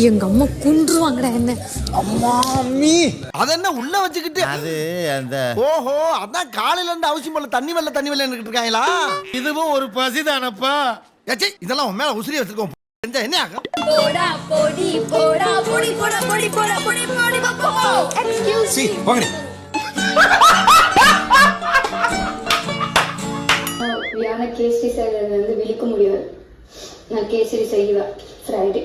எங்க அம்மா குன்றுவாங்கடா என்ன. அம்மா அம்மி அத என்ன உள்ள வச்சுக்கிட்டு அது அந்த ஓஹோ அதான் காலையில இருந்து அவசியம் போல தண்ணி வெள்ள இருக்காங்களா? இதுவும் ஒரு பசிதானப்பா. ஏச்சி இதெல்லாம் உன் மேல உசிரி வச்சிருக்கோம். என்ன ஆகும்? போடா போடி போடா போடி போடா போடி போடா போடி போடி போ. எக்ஸ்கியூஸ் சி போங்கடி. வியான கேசரி செய்யறது வந்து விழிக்க முடியாது. நான் கேசரி செய்வேன் ஃப்ரைடே.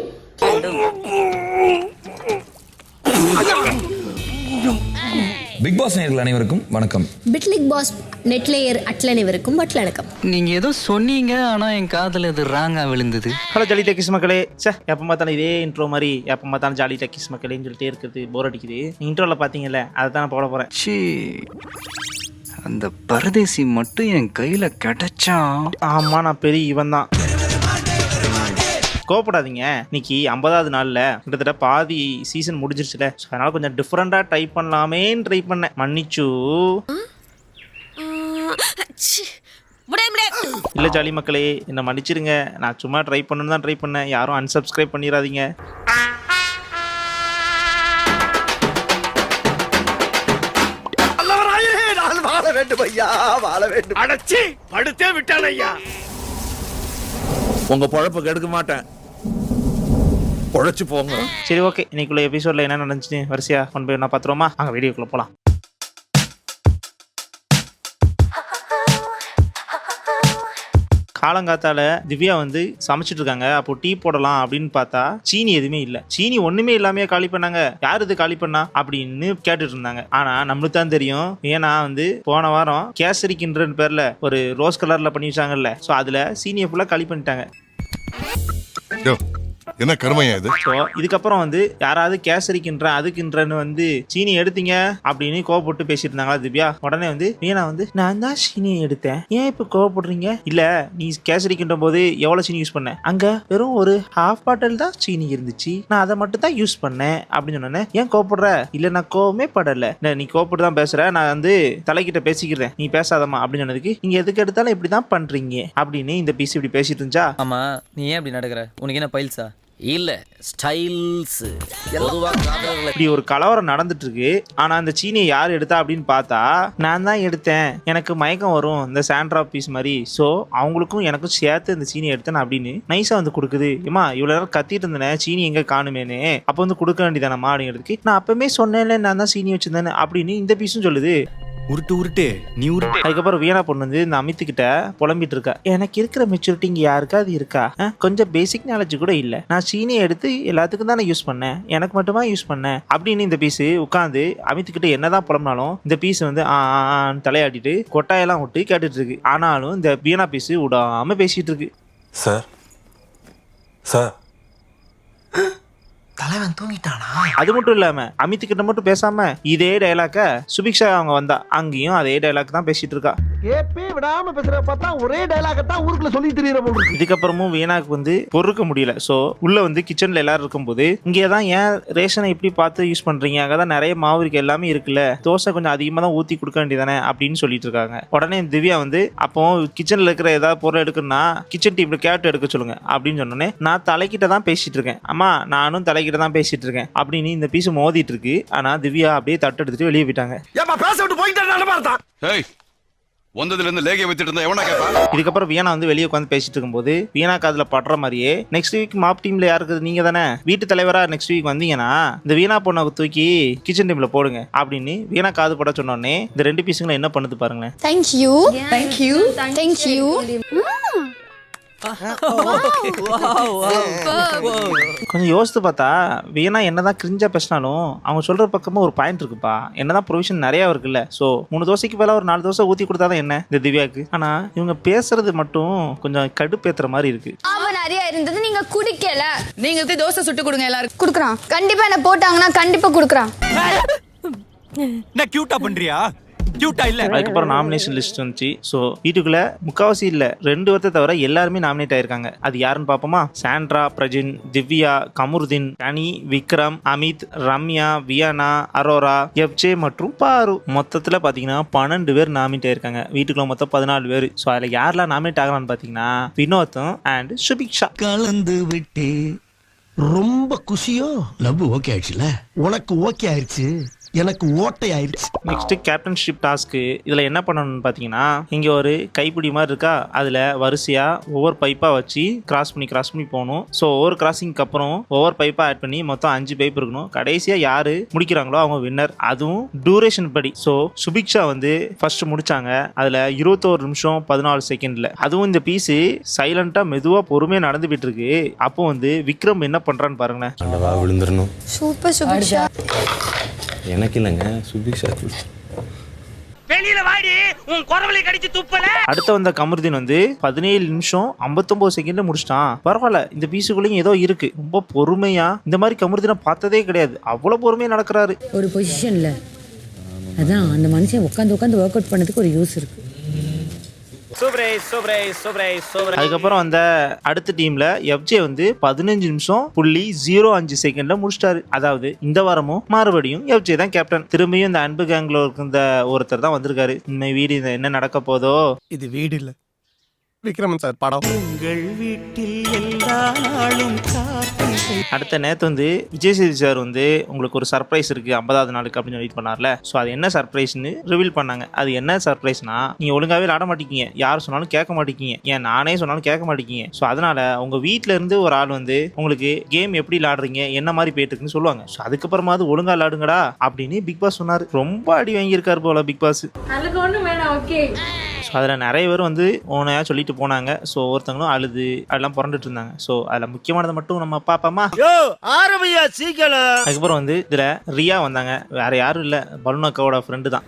பிக் பாஸ் நேயர்கள் அனைவருக்கும் வணக்கம். பிட்லிக் பாஸ் நெட்லேயர் அனைவருக்கும் வணக்கம். நீங்க ஏதோ சொன்னீங்க ஆனா என் காதுல இது ராங்கா விழுந்தது. ஹலோ ஜாலி டெக்கிஸ் மக்களே. எப்போ பார்த்தாலும் இதே இன்ட்ரோ மாதிரி எப்போ பார்த்தாலும் ஜாலி டெக்கிஸ் மக்களேன்னு சொல்லிட்டே இருக்குது, போர் அடிக்குது. இன்ட்ரோவில் பார்த்தீங்கல்ல அதை தான் நான் போட போகிறேன். ச்சீ, அந்த பரதேசி மட்டும் என் கையில கிடைச்சா. ஆமாம், நான் பெரிய இவன் தான். கோவப்படாதீங்க, இன்னைக்கு 50வது நாளில் கிட்டத்தட்ட பாதி சீசன் முடிஞ்சிருச்சுல, அதனால கொஞ்சம் டிஃப்ரெண்டாக ட்ரை பண்ணலாமேன்னு ட்ரை பண்ணேன். மன்னிச்சு. இல்லை ஜாலி மக்களே, என்னை மன்னிச்சிருங்க. நான் சும்மா ட்ரை பண்ணணும்னு தான் ட்ரை பண்ணேன். யாரும் அன்சப்ஸ்கிரைப் பண்ணிடாதீங்க. வாழ வேண்டும் ஐயா, வாழ வேண்டும். அடச்சி படுத்தே விட்டான் ஐயா. உங்க பொழப்பு கெடுக்க மாட்டேன், பொழைச்சு போங்க. சரி, ஓகே. இன்னைக்குள்ள எபிசோட்ல என்ன நடந்துச்சு வரிசையா கொண்டு போய் நான் பார்த்துருவோமா? அங்கே வீடியோக்குள்ள போகலாம். காலங்காத்தால திவ்யா வந்து சமைச்சிட்டு இருக்காங்க. அப்போ டீ போடலாம் அப்படின்னு பார்த்தா சீனி எதுவுமே இல்லை. சீனி ஒண்ணுமே இல்லாமே காலி பண்ணாங்க. யார் இது காலி பண்ணா அப்படின்னு கேட்டுட்டு இருந்தாங்க. ஆனா நம்மளுக்கு தான் தெரியும், ஏன்னா வந்து போன வாரம் கேசரி கிண்டர்னு பேர்ல ஒரு ரோஸ் கலர்ல பண்ணி வச்சாங்கல்ல, ஸோ அதுல சீனியை ஃபுல்லா காலி பண்ணிட்டாங்க. என்ன கருமையா இது? இதுக்கப்புறம் வந்து யாராவது கேசரிக்கின்ற அதுக்குன்றன்னு வந்து சீனி எடுத்தீங்க அப்படின்னு கோவப்பட்டு பேசிட்டு இருந்தாங்களா திவ்யா. உடனே வந்து மீனா வந்து நான் தான் சீனி எடுத்தேன், ஏன் இப்ப கோவப்படுறீங்க? இல்ல, நீ கேசரிக்கின்ற போது எவ்வளவு சீனி யூஸ் பண்ண? அங்க வெறும் ஒரு ஹாஃப் பாட்டில் தான் சீனி இருந்துச்சு, நான் அதை மட்டும் தான் யூஸ் பண்ணேன் அப்படின்னு சொன்னேன். ஏன் கோவப்படுற? இல்ல நான் கோவமே படல, நீ கோவப்பட்டு தான் பேசுற, நான் வந்து தலைக்கிட்ட பேசிக்கிறேன், நீ பேசாதமா அப்படின்னு சொன்னதுக்கு நீங்க எதுக்கு எடுத்தாலும் இப்படிதான் பண்றீங்க அப்படின்னு இந்த பீஸ் இப்படி பேசிட்டு இருந்துச்சா. ஆமா, நீ ஏன் இப்படி நடக்கிற? உனக்கு என்ன பைல்ஸா? இல்ல ஸ்டைல்ஸ். இப்படி ஒரு கலவரம் நடந்துட்டு இருக்கு. ஆனா அந்த சீனியை யார் எடுத்தா அப்படின்னு பார்த்தா நான் தான் எடுத்தேன், எனக்கு மயக்கம் வரும் இந்த சாண்ட்ரா பீஸ் மாதிரி, ஸோ அவங்களுக்கும் எனக்கும் சேர்த்து இந்த சீனி எடுத்தேன் அப்படின்னு நைஸா வந்து கொடுக்குது. ஏமா இவ்வளவு நேரம் கத்திட்டு இருந்தேன் சீனி எங்க காணுமேனு, அப்போ வந்து கொடுக்க வேண்டியதானமா அப்படிங்கிறதுக்கு நான் அப்பவுமே சொன்னேன்ல நான் தான் சீனி வச்சிருந்தேன் அப்படின்னு இந்த பீஸும் சொல்லுது. உருட்டு நீ உருட்டு. அதுக்கப்புறம் வீணா பொண்ணு வந்து இந்த அமித்து கிட்ட புலம்பிட்டு இருக்கா. எனக்கு இருக்கிற மெச்சூரிட்டி இங்க யாருக்காவது இருக்கா? கொஞ்சம் பேசிக் நாலேஜ் கூட இல்ல, நான் சீனியை எடுத்து எல்லாத்துக்கும் தானே யூஸ் பண்ணேன், எனக்கு மட்டுமா யூஸ் பண்ணேன் அப்படின்னு இந்த பீஸ் உட்காந்து அமித்து கிட்ட என்னதான் புலம்பினாலும் இந்த பீஸ் வந்து தலையாடிட்டு கொட்டாயெல்லாம் விட்டு கேட்டுட்டு இருக்கு. ஆனாலும் இந்த வீணா பீஸ் விடாம பேசிட்டு இருக்கு. சார் சார் தலைவன் தூங்கிட்டானா? அது மட்டும் இல்லாம அமித்து கிட்ட மட்டும் பேசாம இதே டைலாக்க சுபிக்ஷா அவங்க வந்தா அங்கேயும் அதே டைலாக் தான் பேசிட்டு இருக்கா. கேப்பே விடாம பேசுற பார்த்தா ஒரே டயலாக தான் ஊருக்குள்ள சொல்லி தெரியற போல இருக்கு. இதுக்கப்புறமும் வீணாக்கு வந்து பொறுக்க முடியல. ஸோ உள்ள வந்து கிச்சன்ல எல்லாரும் இருக்கும்போது இங்கே தான் ஏன் ரேஷனை இப்படி பார்த்து யூஸ் பண்றீங்க, அங்கதான் நிறைய மாவு இருக்கு, எல்லாமே இருக்குல்ல, தோசை கொஞ்சம் அதிகமாக தான் ஊற்றி கொடுக்க வேண்டியதானே அப்படின்னு சொல்லிட்டு இருக்காங்க. உடனே திவ்யா வந்து அப்போ கிச்சன்ல இருக்கிற ஏதாவது பொருள் எடுக்கணும்னா கிச்சன் டீம்ல கேட்டு எடுக்க சொல்லுங்க அப்படின்னு சொன்னோன்னே நான் தலைக்கிட்ட தான் பேசிட்டு இருக்கேன், அம்மா நானும் தலைக்கிட்ட தான் பேசிட்டு இருக்கேன் அப்படின்னு இந்த பீஸ் மோதிட்டு இருக்கு. ஆனா திவ்யா அப்படியே தட்டு எடுத்துட்டு வெளியே போயிட்டாங்க. பேச விட்டு போயிட்டு வந்ததுல இருந்து லேகிய வச்சிட்டு இருந்தா எவனா கேப்பா? இதுக்கப்புறம் வீணா வந்து வெளியே உட்காந்து பேசிட்டு இருக்கும்போது வீணா காதுல படுற மாதிரியே நெக்ஸ்ட் வீக் மாப் டீம்ல யாருக்கு நீங்க தானே வீட்டு தலைவரா நெக்ஸ்ட் வீக் வந்தீங்கன்னா இந்த வீணா பொண்ணை தூக்கி கிச்சன் டீம்ல போடுங்க அப்படின்னு வீணா காது போட சொன்னோடனே இந்த ரெண்டு பீஸுங்களும் என்ன பண்ணுது பாருங்களேன். Thank you thank you thank you. கொஞ்சம் யோசித்து பார்த்தா வீணா என்னதான் கிரிஞ்சா பேசினாலும் அவங்க சொல்ற பக்கமும் ஒரு பாயிண்ட் இருக்குப்பா. என்னதான் ப்ரொவிஷன் நிறைய இருக்குல்ல, சோ 3 தோசைக்கு மேல ஒரு 4 தோசை ஊத்தி கொடுத்தாதான் என்ன இந்த திவ்யாக்கு. ஆனா இவங்க பேசுறது மட்டும் கொஞ்சம் கடுப்பேத்துற மாதிரி இருக்கு. அவன் நிறைய இருந்தது நீங்க குடிக்கல, நீங்க தோசை சுட்டு கொடுங்க எல்லாரும். குடுக்குறான் கண்டிப்பா, என்ன போட்டாங்கன்னா கண்டிப்பா குடுக்குறான். என்ன கியூட்டா பண்றியா? கியூட்டா இல்ல. அதுக்கப்புறம் நாமினேஷன் லிஸ்ட் வந்துச்சு. ஸோ வீட்டுக்குள்ள முக்காவாசி இல்ல 2 பேர்த்தை தவிர எல்லாருமே நாமினேட் ஆயிருக்காங்க. அது யாருன்னு பாப்போமா? சாண்ட்ரா, பிரஜின், திவ்யா, கமருதீன், கனி, விக்ரம், அமித், ரம்யா, வியானா, அரோரா, எஃப்ஜே மற்றும் பாரு. மொத்தத்துல பாத்தீங்கன்னா 12 பேர் நாமினேட் ஆயிருக்காங்க. வீட்டுக்குள்ள மொத்தம் 14 பேர். ஸோ அதுல யாரெல்லாம் நாமினேட் ஆகலான்னு பாத்தீங்கன்னா வினோத்தும் அண்ட் சுபிக்ஷா. கலந்து விட்டு ரொம்ப குஷியோ? லவ் ஓகே ஆயிடுச்சுல? உனக்கு ஓகே ஆயிடுச்சு, எனக்கு ஓட்டை ஆயிடுச்சு. Next captainship task. இதில் என்ன பண்ணணும்னு பார்த்தீங்கன்னா, இங்கே ஒரு கைப்பிடி மாதிரி இருக்கா, அதில் வரிசையாக ஒவ்வொரு பைப்பாக வச்சு கிராஸ் பண்ணி போகணும். ஸோ ஒவ்வொரு கிராசிங்க்கு அப்புறம் ஒவ்வொரு பைப்பாக ஆட் பண்ணி மொத்தம் 5 பைப் இருக்கணும். கடைசியாக யார் முடிக்கிறாங்களோ அவங்க வின்னர். அதுவும் டூரேஷன் படி. ஸோ சுபிக்ஷா வந்து ஃபர்ஸ்ட் முடிச்சாங்க, அதில் 21 நிமிஷம் 14 செகண்டில். அதுவும் இந்த பீஸு சைலண்டாக மெதுவாக பொறுமையாக நடந்துகிட்டு இருக்கு. அப்போ வந்து விக்ரம் என்ன பண்ணுறான்னு பாருங்களேன். விழுந்துடணும். சூப்பர் சுபிக்ஷா. எனக்கு இல்லைங்க, சுபிக்ஷா. அடுத்த வந்த கமருதீன் வந்து 17 நிமிஷம் 59 செகண்ட்ல முடிச்சிட்டான். பரவாயில்ல, இந்த பீஸுக்குள்ளேயும் ஏதோ இருக்கு. ரொம்ப பொறுமையா இந்த மாதிரி கமருதீனை பார்த்ததே கிடையாது. அவ்வளவு பொறுமையா நடக்கிறாரு ஒரு பொசிஷன்ல. அதான் அந்த மனுஷன் உட்காந்து ஒர்க் அவுட் பண்ணதுக்கு ஒரு யூஸ் இருக்கு. அதுக்கப்புறம் அந்த அடுத்த டீம்ல எஃப்ஜே வந்து 15 நிமிஷம் 0.05 செகண்ட்ல முடிச்சிட்டாரு. அதாவது இந்த வாரமும் மறுபடியும் எஃப்ஜே தான் கேப்டன். திரும்பியும் இந்த அன்பு கேங்ல இருந்த ஒருத்தர் தான் வந்திருக்காரு. இந்த வீடு என்ன நடக்க போதோ. இது வீடு இல்ல, விக்ரமன் சார் படம். உங்கள் வீட்டில் எல்லா நாளும் அடுத்த நேத்து வந்து விஜய் சேது சார் வந்து உங்களுக்கு ஒரு சர்ப்ரைஸ் இருக்கு 50வது நாளுக்கு அப்படின்னு வெயிட் பண்ணார்ல. ஸோ அது என்ன சர்ப்ரைஸ்னு ரிவீல் பண்ணாங்க. அது என்ன சர்ப்ரைஸ்னா, நீங்க ஒழுங்காவே விளாட மாட்டீங்க, யார் சொன்னாலும் கேட்க மாட்டீங்க, ஏன் நானே சொன்னாலும் கேட்க மாட்டீங்க. ஸோ அதனால உங்க வீட்டுல இருந்து ஒரு ஆள் வந்து உங்களுக்கு கேம் எப்படி விளாடுறீங்க, என்ன மாதிரி போயிட்டு இருக்குன்னு சொல்லுவாங்க. ஸோ அதுக்கப்புறமா அது ஒழுங்கா விளாடுங்கடா அப்படின்னு பிக் பாஸ் சொன்னாரு. ரொம்ப அடி வாங்கியிருக்காரு போல பிக் பாஸ். ஸோ அதில் நிறைய பேர் வந்து ஓனையா சொல்லிட்டு போனாங்க. ஸோ ஒருத்தவங்களும் அழுது அதெல்லாம் புரண்டுட்டு இருந்தாங்க. ஸோ அதில் முக்கியமானது மட்டும் நம்ம பாப்பாமா. அதுக்கப்புறம் வந்து இதில் ரியா வந்தாங்க. வேற யாரும் இல்லை, பலூனக்காவோட ஃப்ரெண்டு தான்.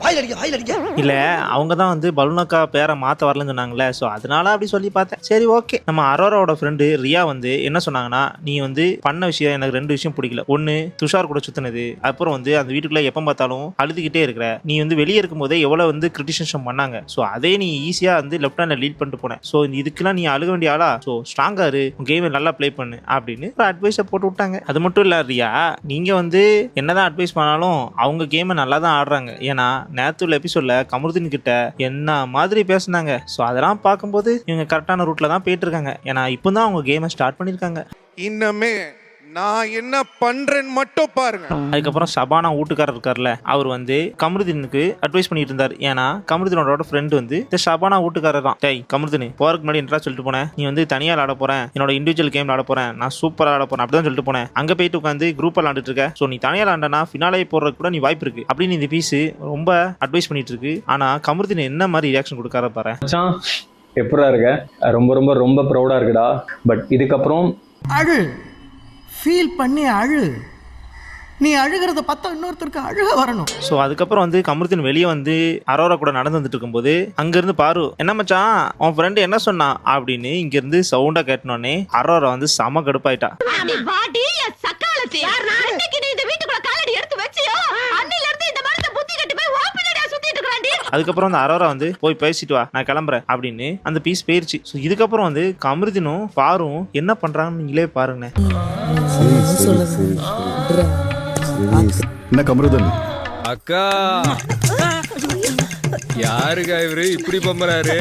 இல்லை, அவங்க தான் வந்து பலூனக்கா பேரை மாற்ற வரலன்னு சொன்னாங்களே. ஸோ அதனால அப்படி சொல்லி பார்த்தேன். சரி ஓகே. நம்ம அரோராவோட ஃப்ரெண்டு ரியா வந்து என்ன சொன்னாங்கன்னா, நீ வந்து பண்ண விஷயம் எனக்கு 2 விஷயம் பிடிக்கல. ஒன்று துஷார் கூட சுத்தினது, அப்புறம் வந்து அந்த வீட்டுக்குள்ள எப்போ பார்த்தாலும் அழுதுகிட்டே இருக்கிற. நீ வந்து வெளியே இருக்கும் போதே எவ்வளோ வந்து கிரிட்டிசிசம் பண்ணாங்க. ஸோ அதே நீ ஈஸியா வந்து லெஃப்ட் ஹேண்ட்ல லீட் பண்ணிட்டு போனேன். ஸோ இதுக்கெல்லாம் நீ அழுக வேண்டிய ஆளா? ஸோ ஸ்ட்ராங்கா இரு, கேமை நல்லா பிளே பண்ணு அப்படின்னு ஒரு அட்வைஸை போட்டு விட்டாங்க. அது மட்டும் இல்ல ரியா, நீங்க வந்து என்னதான் அட்வைஸ் பண்ணாலும் அவங்க கேமை நல்லா தான் ஆடுறாங்க. ஏன்னா நேத்துல எபிசோட்ல கமருதீன் கிட்ட என்ன மாதிரி பேசினாங்க. ஸோ அதெல்லாம் பார்க்கும்போது இவங்க கரெக்டான ரூட்ல தான் போயிட்டு இருக்காங்க. ஏன்னா இப்போதான் அவங்க கேமை ஸ்டார்ட் பண்ணிருக்காங்க. இன்னமே நான் என்ன பண்றேன்னு மட்டும் பாருங்க. அதுக்கப்புறம் ஷபானா வீட்டுக்காரர் இருக்கார்ல, அவர் வந்து கமருதீனுக்கு அட்வைஸ் பண்ணிட்டு இருந்தார். ஏன்னா கமருதீனோட ஃப்ரெண்ட் வந்து இந்த ஷபானா வீட்டுக்காரர் தான். டேய் கமருதீன், போறதுக்கு முன்னாடி என்ன சொல்லிட்டு போனேன், நீ வந்து தனியா விளாட போறேன், என்னோட இண்டிவிஜுவல் கேம் விளாட போறேன், நான் சூப்பரா விளாட போறேன் அப்படிதான் சொல்லிட்டு போனேன். அங்க போயிட்டு உட்காந்து குரூப் விளாண்டுட்டு இருக்க. ஸோ நீ தனியா விளாண்டனா ஃபினாலே போடுறதுக்கு கூட நீ வாய்ப்பு இருக்கு அப்படின்னு இந்த பீஸ் ரொம்ப அட்வைஸ் பண்ணிட்டு இருக்கு. ஆனா கமருதீன் என்ன மாதிரி ரியாக்ஷன் கொடுக்கார பாரு. எப்படா இருக்க? ரொம்ப ரொம்ப ரொம்ப ப்ரௌடா இருக்குடா. பட் இதுக்கப்புறம் அழு, ஃபீல் பண்ணி அழு. நீ அழுகிறத பார்த்தா இன்னொருத்தருக்கு அழுக வரணும். ஸோ அதுக்கப்புறம் வந்து கமருதீன் வெளியே வந்து அரோரா கூட நடந்து வந்துட்டு இருக்கும்போது அங்கிருந்து பாரு, என்ன மச்சான் உன் ஃப்ரெண்டு என்ன சொன்னான் அப்படின்னு இங்கிருந்து சவுண்டா கேட்டனோடனே அரோரா வந்து செம கடுப்பாயிட்டா. அதுக்கப்புறம் அந்த அரோரா வந்து போய் பேசிட்டு வா, நான் கிளம்புறேன் அப்படின்னு அந்த பீஸ் போயிருச்சு. ஸோ இதுக்கப்புறம் வந்து கமருதீனும் பாரும் என்ன பண்றாங்கன்னு நீங்களே பாருங்க. என்ன கமருதன் அக்கா, யாருக்கா இவரு இப்படி பம்பறாரு?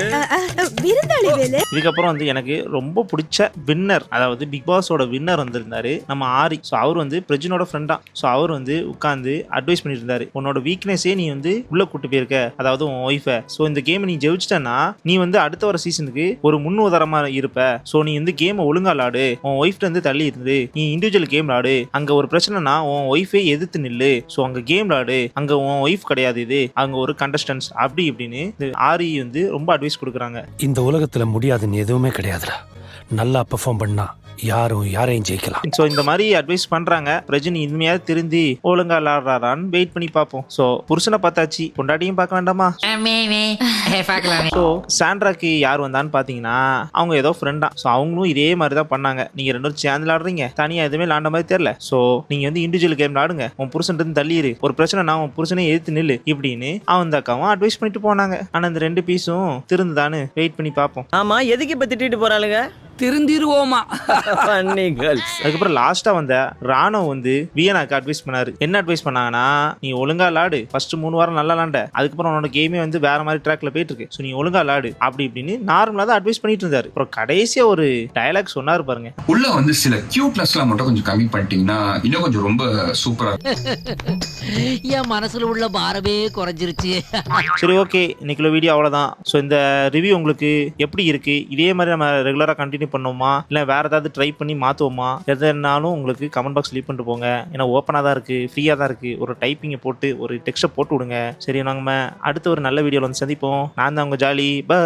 இதுக்கப்புறம் வந்து எனக்கு ரொம்ப பிடிச்ச வின்னர், அதாவது பிக் பாஸோட வின்னர் வந்திருந்தாரு நம்ம ஆரி. ஸோ அவர் வந்து பிரஜினோட ஃப்ரெண்டா. ஸோ அவர் வந்து உட்காந்து அட்வைஸ் பண்ணிட்டு இருந்தாரு, உன்னோட வீக்னஸே நீ வந்து உள்ள கூட்டு போயிருக்க, அதாவது உன் ஒய்ஃபை. ஸோ இந்த கேம் நீ ஜெயிச்சிட்டனா நீ வந்து அடுத்த வர சீசனுக்கு ஒரு முன்னுதாரணமா இருப்ப. ஸோ நீ வந்து கேமை ஒழுங்கா விளாடு, உன் ஒய்ஃப்ல இருந்து தள்ளி இருந்து நீ இண்டிவிஜுவல் கேம் விளாடு. அங்க ஒரு பிரச்சனைனா உன் ஒய்ஃபே எதிர்த்து நில்லு. ஸோ அங்க கேம் விளாடு, அங்க உன் ஒய்ஃப் கிடையாது, இது அங்க ஒரு கண்டஸ்டன்ஸ் அப்படி இப்படின்னு ஆரி வந்து ரொம்ப அட்வைஸ் கொடுக்குறாங்க. இந்த உலகத்துல முடியாதுன்னு எதுவுமே கிடையாதுடா. நல்லா பெர்ஃபார்ம் பண்ணா யாரையும் ஜெயிக்கலாம். ஸோ இந்த மாதிரி அட்வைஸ் பண்றாங்க. ரஜினி இனிமையாவது திருந்தி ஒழுங்கா விளாடுறாரான்னு வெயிட் பண்ணி பார்ப்போம். ஸோ புருஷனை பார்த்தாச்சு, பொண்டாட்டியும் பார்க்க வேண்டாமா? ஸோ சாண்ட்ராக்கு யார் வந்தான்னு பாத்தீங்கன்னா அவங்க ஏதோ ஃப்ரெண்டா. ஸோ அவங்களும் இதே மாதிரி தான் பண்ணாங்க. நீங்க 2 பேரும் சேர்ந்து விளாடுறீங்க, தனியா எதுவுமே விளாண்ட மாதிரி தெரியல. ஸோ நீங்க வந்து இண்டிவிஜுவல் கேம் விளாடுங்க, உன் புருஷன் இருந்து தள்ளிடு, ஒரு பிரச்சனை உன் புருஷனே எதிர்த்து நில்லு இப்படின்னு அவன் அக்காவும் அட்வைஸ் பண்ணிட்டு போனாங்க. ஆனா இந்த 2 பீஸும் திருந்துதான்னு வெயிட் பண்ணி பார்ப்போம். ஆமா, எதுக்கு இப்ப திட்டிட்டு போறாளுங்க? திருந்திருவோமா கேர்ள்ஸ். அதுக்கப்புறம் லாஸ்டா வந்த ராணுவ வந்து வியனாக்கு அட்வைஸ் பண்ணாரு. என்ன அட்வைஸ் பண்ணாங்கன்னா, நீ ஒழுங்கா விளாடு, ஃபர்ஸ்ட் 3 வாரம் நல்லா விளாண்ட, அதுக்கப்புறம் உன்னோட கேமே வந்து வேற மாதிரி ட்ராக்ல போயிட்டு இருக்கு, ஸோ நீ ஒழுங்கா விளாடு அப்படி இப்படின்னு நார்மலா தான் அட்வைஸ் பண்ணிட்டு இருந்தாரு. அப்புறம் கடைசியா ஒரு டயலாக் சொன்னாரு பாருங்க. உள்ள வந்து சில கியூட்னஸ்லாம் மட்டும் கொஞ்சம் கம்மி பண்ணிட்டீங்கன்னா இன்னும் கொஞ்சம் ரொம்ப சூப்பரா. என் மனசுல உள்ள பாரமே குறைஞ்சிருச்சு. சரி, ஓகே, இன்னைக்குள்ள வீடியோ அவ்வளவுதான். ஸோ இந்த ரிவ்யூ உங்களுக்கு எப்படி இருக்கு? இதே மாதிரி நம்ம ரெகுலரா கண்டினியூ பண்ணுவோமா, இல்ல வேற ஏதாவது ட்ரை பண்ணி மாத்துவோமா, எதுனாலும் உங்களுக்கு கமெண்ட் பாக்ஸ் லீவ் பண்ணிட்டு போங்க. ஏன்னா ஓப்பனா தான் இருக்கு, ஃப்ரீயா தான் இருக்கு. ஒரு டைப்பிங்கை போட்டு ஒரு டெக்ஸ்ட்டை போட்டு விடுங்க. சரி, நாங்க அடுத்த ஒரு நல்ல வீடியோல வந்து சந்திப்போம். நான் தான் உங்க ஜாலி. பை.